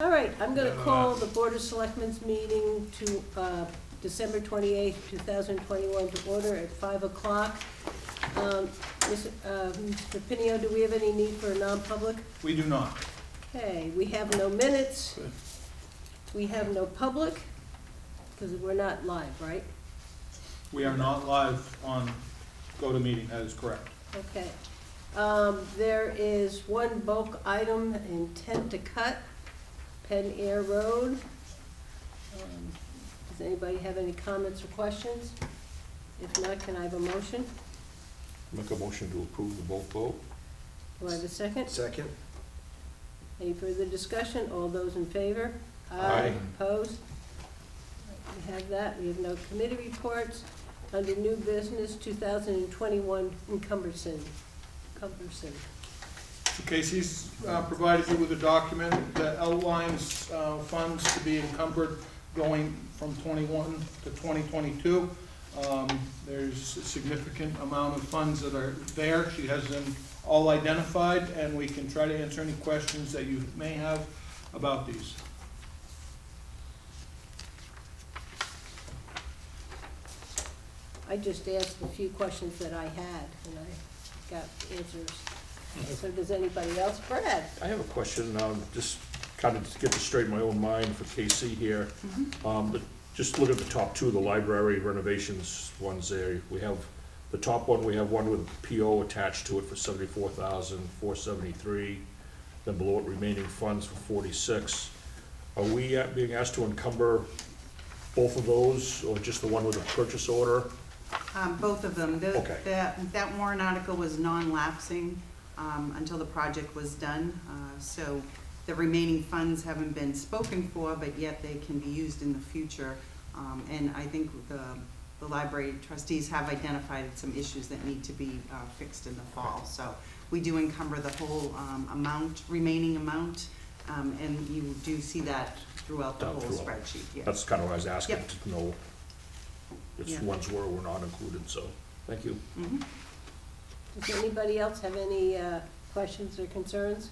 All right, I'm going to call the Board of Selectmen's meeting to December 28th, 2021 to order at 5 o'clock. Mr. Pinio, do we have any need for a non-public? We do not. Okay, we have no minutes. We have no public, because we're not live, right? We are not live on GoToMeeting, that is correct. Okay. There is one bulk item, intent to cut, Penn Air Road. Does anybody have any comments or questions? If not, can I have a motion? Make a motion to approve the bulk vote. Do I have a second? Second. Any further discussion? All those in favor? Aye. Opposed? We have that. We have no committee reports. Under new business, 2021 encumbrance. So Casey's provided you with a document that outlines funds to be encumbered going from 21 to 2022. There's a significant amount of funds that are there. She has them all identified, and we can try to answer any questions that you may have about these. I just asked a few questions that I had, and I got answers. So does anybody else? Brad? I have a question, just kind of to get this straight in my own mind for KC here. Just look at the top two of the library renovations ones there. We have, the top one, we have one with PO attached to it for $74,473. Then below it, remaining funds for $46,000. Are we being asked to encumber both of those, or just the one with the purchase order? Both of them. Okay. That warrant article was non-lapsing until the project was done. So the remaining funds haven't been spoken for, but yet they can be used in the future. And I think the library trustees have identified some issues that need to be fixed in the fall. So we do encumber the whole remaining amount, and you do see that throughout the whole spreadsheet. Yes. That's kind of what I was asking, Yep. to know if ones were or were not included, so, thank you. Mm-hmm. Does anybody else have any questions or concerns?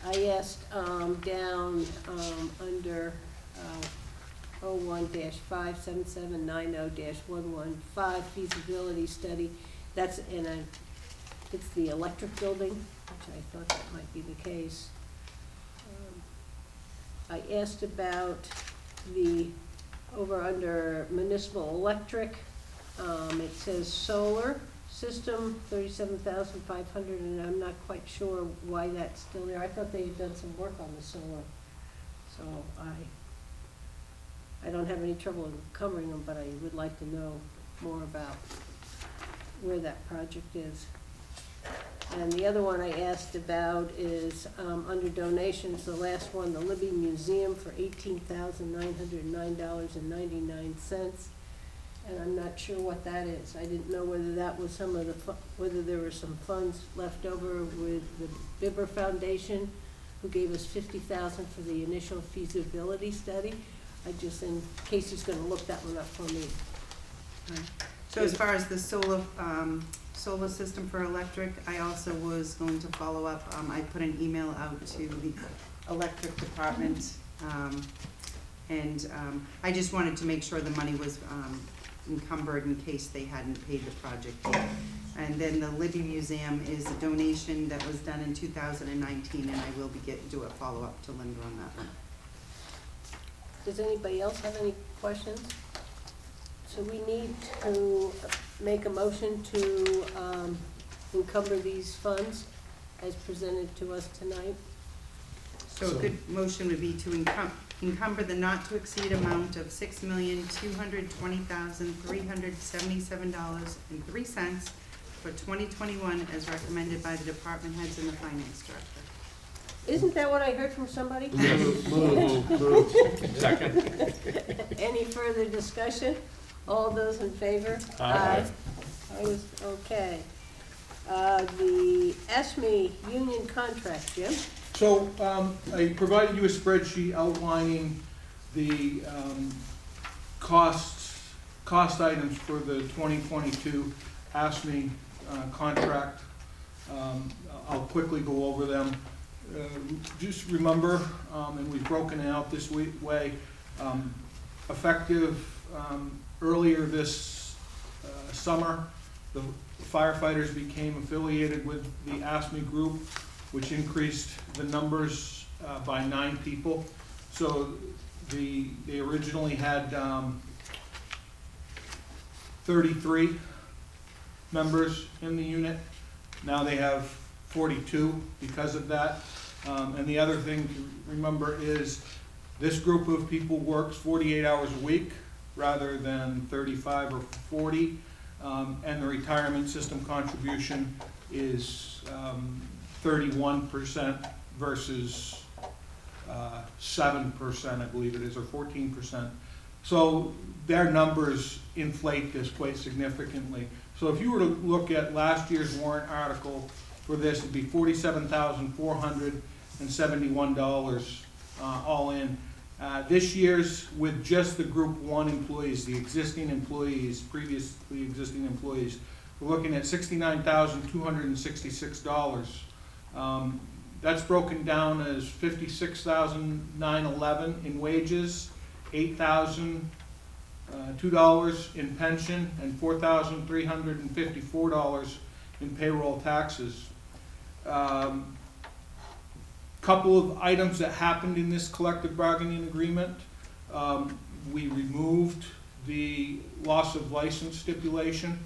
I asked down under 01-57790-115 feasibility study. That's it's the electric building, which I thought that might be the case. I asked about the over under municipal electric. It says solar system, $37,500, and I'm not quite sure why that's still there. I thought they had done some work on the solar, so I don't have any trouble encumbering them, but I would like to know more about where that project is. And the other one I asked about is under donations, the last one, the Libby Museum for $18,909.99. And I'm not sure what that is. I didn't know whether that was whether there were some funds left over with the Bibber Foundation, who gave us $50,000 for the initial feasibility study. In case he's going to look that one up for me. So as far as the solar system for electric, I also was going to follow up. I put an email out to the electric department, and I just wanted to make sure the money was encumbered in case they hadn't paid the project yet. And then the Libby Museum is a donation that was done in 2019, and I will do a follow-up to Linda on that one. Does anybody else have any questions? So we need to make a motion to encumber these funds as presented to us tonight. So a good motion would be to encumber the not-to-exceed amount of $6,220,377.03 for 2021 as recommended by the department heads and the finance director. Isn't that what I heard from somebody? Second. Any further discussion? All those in favor? Aye. Opposed? Okay. The ESME union contract, Jim? So I provided you a spreadsheet outlining the cost items for the 2022 ESME contract. I'll quickly go over them. Just remember, and we've broken it out this way, effective earlier this summer, the firefighters became affiliated with the ESME group, which increased the numbers by 9 people. So they originally had 33 members in the unit. Now they have 42 because of that. And the other thing to remember is this group of people works 48 hours a week rather than 35 or 40. And the retirement system contribution is 31% versus 7%, I believe it is, or 14%. So their numbers inflate this quite significantly. So if you were to look at last year's warrant article for this, it'd be $47,471 all in. This year's, with just the Group 1 employees, the existing employees, previously existing employees, we're looking at $69,266. That's broken down as $56,911 in wages, $8,002 in pension, and $4,354 in payroll taxes. Couple of items that happened in this collective bargaining agreement. We removed the loss of license stipulation.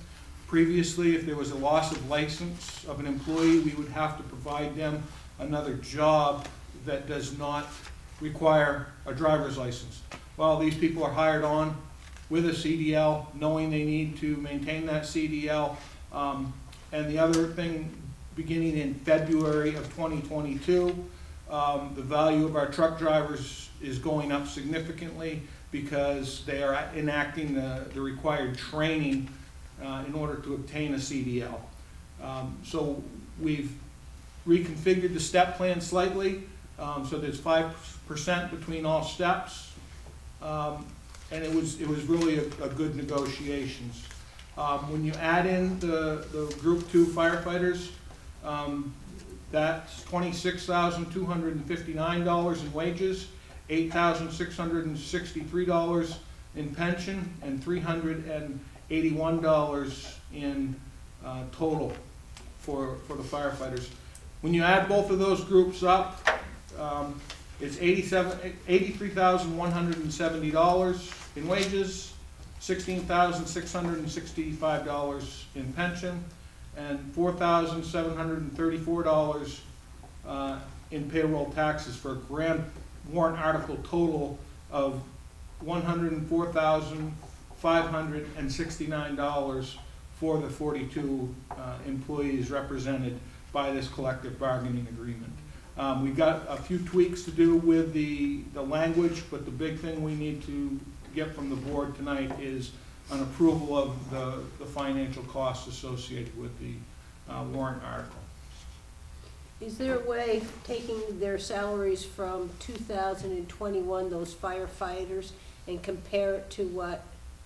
Previously, if there was a loss of license of an employee, we would have to provide them another job that does not require a driver's license. Well, these people are hired on with a CDL, knowing they need to maintain that CDL. And the other thing, beginning in February of 2022, the value of our truck drivers is going up significantly because they are enacting the required training in order to obtain a CDL. So we've reconfigured the step plan slightly, so there's 5% between all steps, and it was really a good negotiations. When you add in the Group 2 firefighters, that's $26,259 in wages, $8,663 in pension, and $381 in total for the firefighters. When you add both of those groups up, it's $83,170 in wages, $16,665 in pension, and $4,734 in payroll taxes, for a grand warrant article total of $104,569 for the 42 employees represented by this collective bargaining agreement. We've got a few tweaks to do with the language, but the big thing we need to get from the board tonight is an approval of the financial costs associated with the warrant article. Is there a way of taking their salaries from 2021, those firefighters, and compare it to what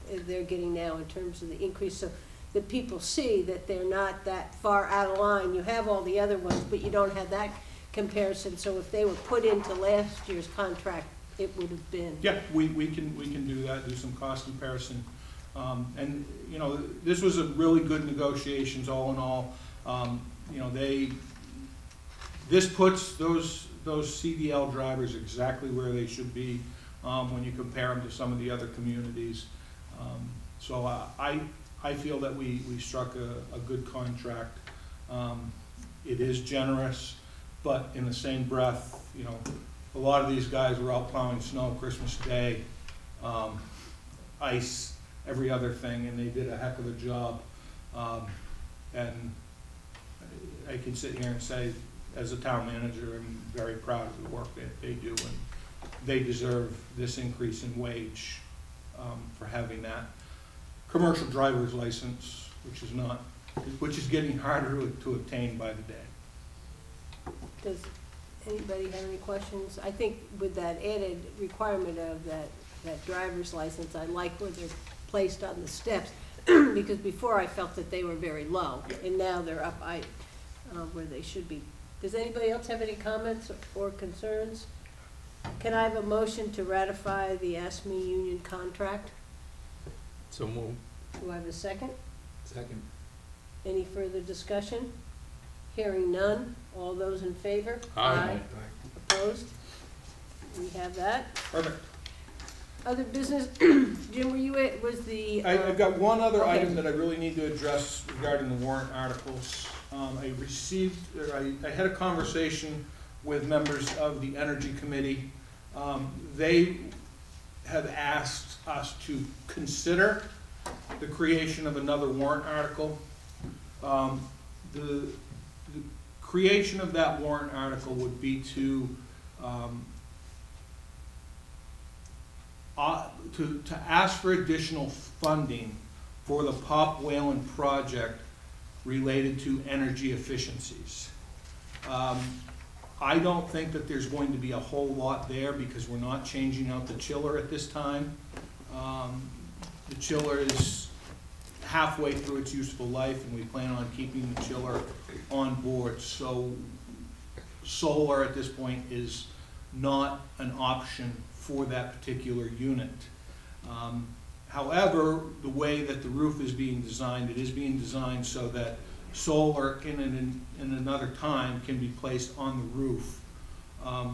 they're getting now in terms of the increase, so that people see that they're not that far out of line? You have all the other ones, but you don't have that comparison. So if they were put into last year's contract, it would have been. Yeah, we can do that, do some cost comparison. And you know, this was a really good negotiations all in all. You know, this puts those CDL drivers exactly where they should be when you compare them to some of the other communities. So I feel that we struck a good contract. It is generous, but in the same breath, you know, a lot of these guys were out plowing snow Christmas Day, ice, every other thing, and they did a heck of a job. And I can sit here and say, as a town manager, I'm very proud of the work that they do, and they deserve this increase in wage for having that commercial driver's license, which is getting harder to obtain by the day. Does anybody have any questions? I think with that added requirement of that driver's license, I like where they're placed on the steps, because before I felt that they were very low, and now they're up where they should be Does anybody else have any comments or concerns? Can I have a motion to ratify the ESME union contract? So move. Do I have a second? Second. Any further discussion? Hearing none. All those in favor? Aye. Opposed? We have that. Perfect. Other business, Jim, were you, was the? I've got one other Okay. item that I really need to address regarding the warrant articles. I had a conversation with members of the Energy Committee. They have asked us to consider the creation of another warrant article. The creation of that warrant article would be to ask for additional funding for the Pop Whalen project related to energy efficiencies. I don't think that there's going to be a whole lot there because we're not changing out the chiller at this time. The chiller is halfway through its useful life and we plan on keeping the chiller on board. So solar at this point is not an option for that particular unit. However, the way that the roof is being designed, it is being designed so that solar in another time can be placed on the roof.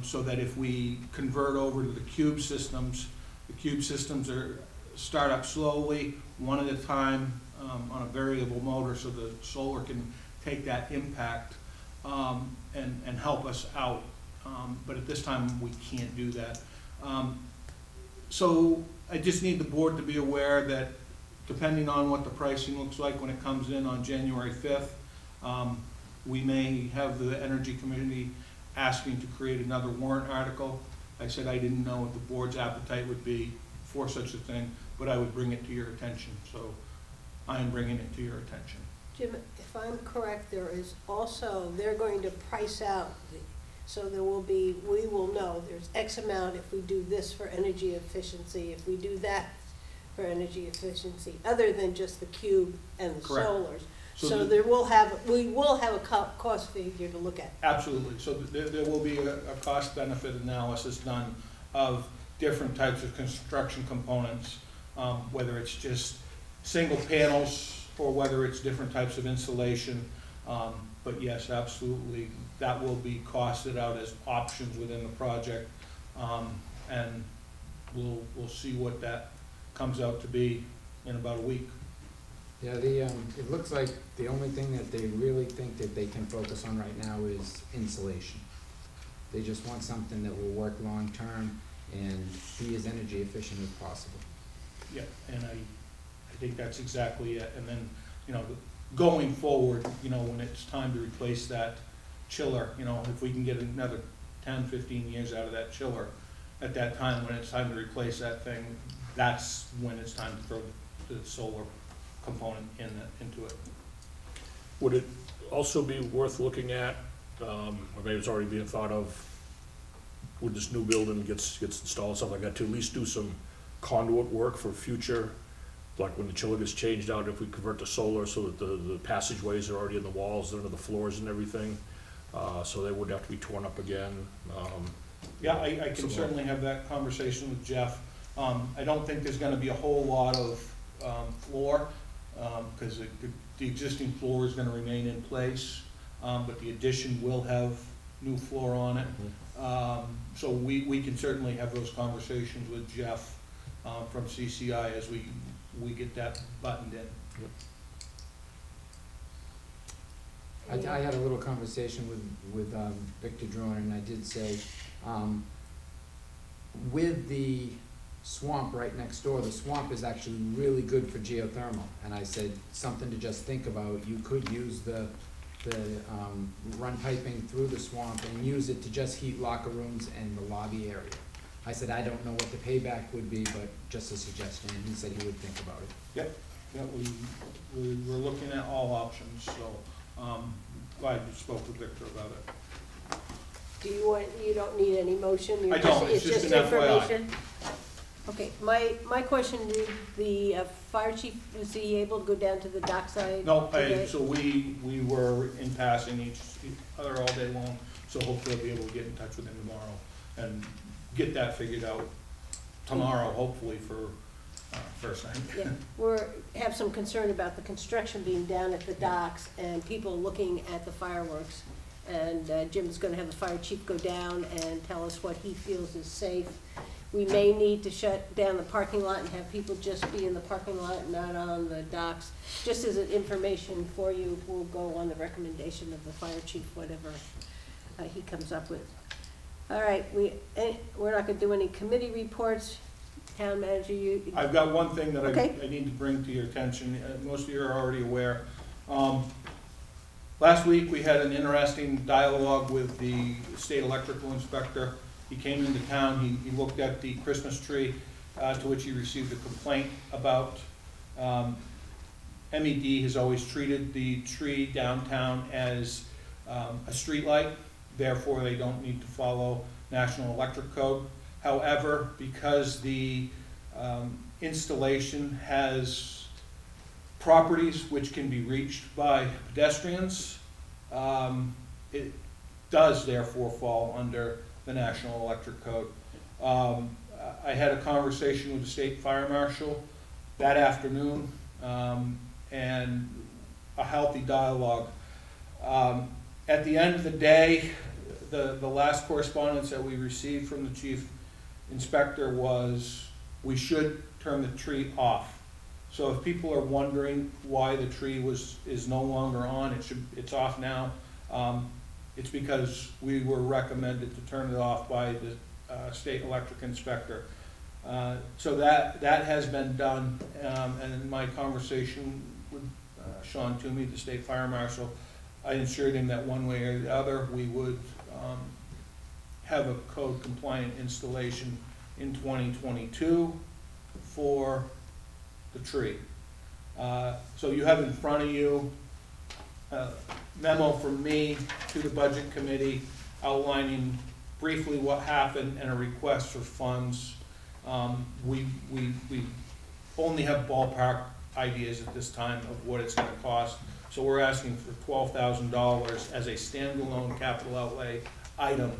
So that if we convert over to the cube systems start up slowly, one at a time, on a variable motor, so the solar can take that impact and help us out. But at this time, we can't do that. So I just need the board to be aware that depending on what the pricing looks like when it comes in on January 5th, we may have the Energy Committee asking to create another warrant article. I said I didn't know what the board's appetite would be for such a thing, but I would bring it to your attention. So I am bringing it to your attention. Jim, if I'm correct, there is also, they're going to price out, so there will be, we will know there's X amount if we do this for energy efficiency, if we do that for energy efficiency, other than just the cube and the Correct. solars. So So the- we will have a cost figure to look at. Absolutely. So there will be a cost-benefit analysis done of different types of construction components, whether it's just single panels or whether it's different types of insulation. But yes, absolutely, that will be costed out as options within the project. And we'll see what that comes out to be in about a week. Yeah, it looks like the only thing that they really think that they can focus on right now is insulation. They just want something that will work long-term and be as energy efficient as possible. Yeah, and I think that's exactly it. And then, going forward, when it's time to replace that chiller, if we can get another 10, 15 years out of that chiller, at that time, when it's time to replace that thing, that's when it's time to throw the solar component into it. Would it also be worth looking at, or maybe it's already being thought of, when this new building gets installed, stuff like that, to at least do some conduit work for future, like when the chiller gets changed out, if we convert to solar so that the passageways are already in the walls, under the floors and everything, so they wouldn't have to be torn up again. Yeah, I can certainly have that conversation with Jeff. I don't think there's gonna be a whole lot of floor, because the existing floor is gonna remain in place, but the addition will have new floor on it. So we can certainly have those conversations with Jeff from CCI as we get that buttoned in. I had a little conversation with Victor Drone, and I did say, with the swamp right next door, the swamp is actually really good for geothermal. And I said, something to just think about, you could use the run piping through the swamp and use it to just heat locker rooms and the lobby area. I said, I don't know what the payback would be, but just a suggestion, and he said he would think about it. Yep, we're looking at all options, so glad you spoke with Victor about it. Do you don't need any motion? I don't, it's just an FYI. information? Okay, my question, the fire chief, was he able to go down to the dockside No, today? so we were in passing each other all day long, so hopefully I'll be able to get in touch with him tomorrow and get that figured out tomorrow, hopefully for first thing. Yeah, have some concern about the construction being down at the docks and people looking at the fireworks. And Jim's gonna have the fire chief go down and tell us what he feels is safe. We may need to shut down the parking lot and have people just be in the parking lot, not on the docks. Just as an information for you, we'll go on the recommendation of the fire chief, whatever he comes up with. All right, we're not gonna do any committee reports. Town manager, you. I've got one thing that Okay. I need to bring to your attention. Most of you are already aware. Last week, we had an interesting dialogue with the state electrical inspector. He came into town, he looked at the Christmas tree, to which he received a complaint about. MED has always treated the tree downtown as a streetlight, therefore they don't need to follow National Electric Code. However, because the installation has properties which can be reached by pedestrians, it does therefore fall under the National Electric Code. I had a conversation with the state fire marshal that afternoon, and a healthy dialogue. At the end of the day, the last correspondence that we received from the chief inspector was we should turn the tree off. So if people are wondering why the tree is no longer on, it's off now. It's because we were recommended to turn it off by the state electric inspector. So that has been done, and in my conversation with Sean Toomey, the state fire marshal, I assured him that one way or the other, we would have a code compliant installation in 2022 for the tree. So you have in front of you a memo from me to the budget committee outlining briefly what happened and a request for funds. We only have ballpark ideas at this time of what it's gonna cost. So we're asking for $12,000 as a standalone capital outlay item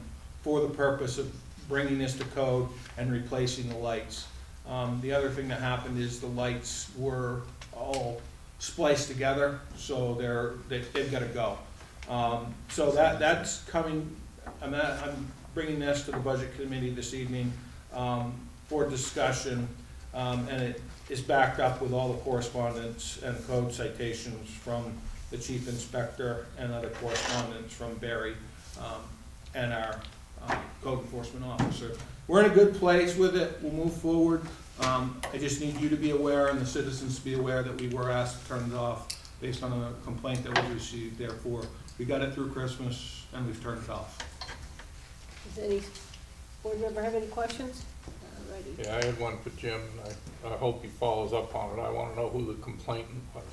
for the purpose of bringing this to code and replacing the lights. The other thing that happened is the lights were all spliced together, so they've gotta go. So that's coming, I'm bringing this to the budget committee this evening for discussion, and it is backed up with all the correspondence and code citations from the chief inspector and other correspondence from Barry and our code enforcement officer. We're in a good place with it, we'll move forward. I just need you to be aware and the citizens to be aware that we were asked to turn it off based on a complaint that we received. Therefore, we got it through Christmas and we've turned it off. Does any board member have any questions? Alrighty. Yeah, I had one for Jim. I hope he follows up on it. I want to know who the complainant was.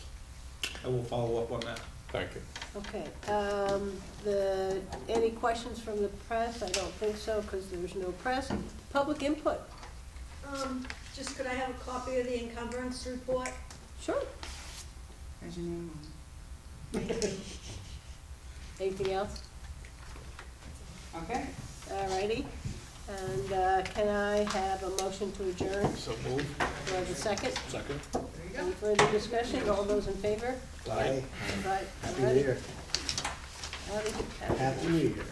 I will follow up on that. Thank you. Okay, any questions from the press? I don't think so, because there's no press. Public input? Just could I have a copy of the encumbrance report? Sure. There's your name on Anything else? it. Okay. Alrighty, and can I have a motion to adjourn? So move. Do I have a second? Second? Any further discussion? All those in favor? Aye. Right, Happy alrighty. New Year. Howdy. Happy New Year.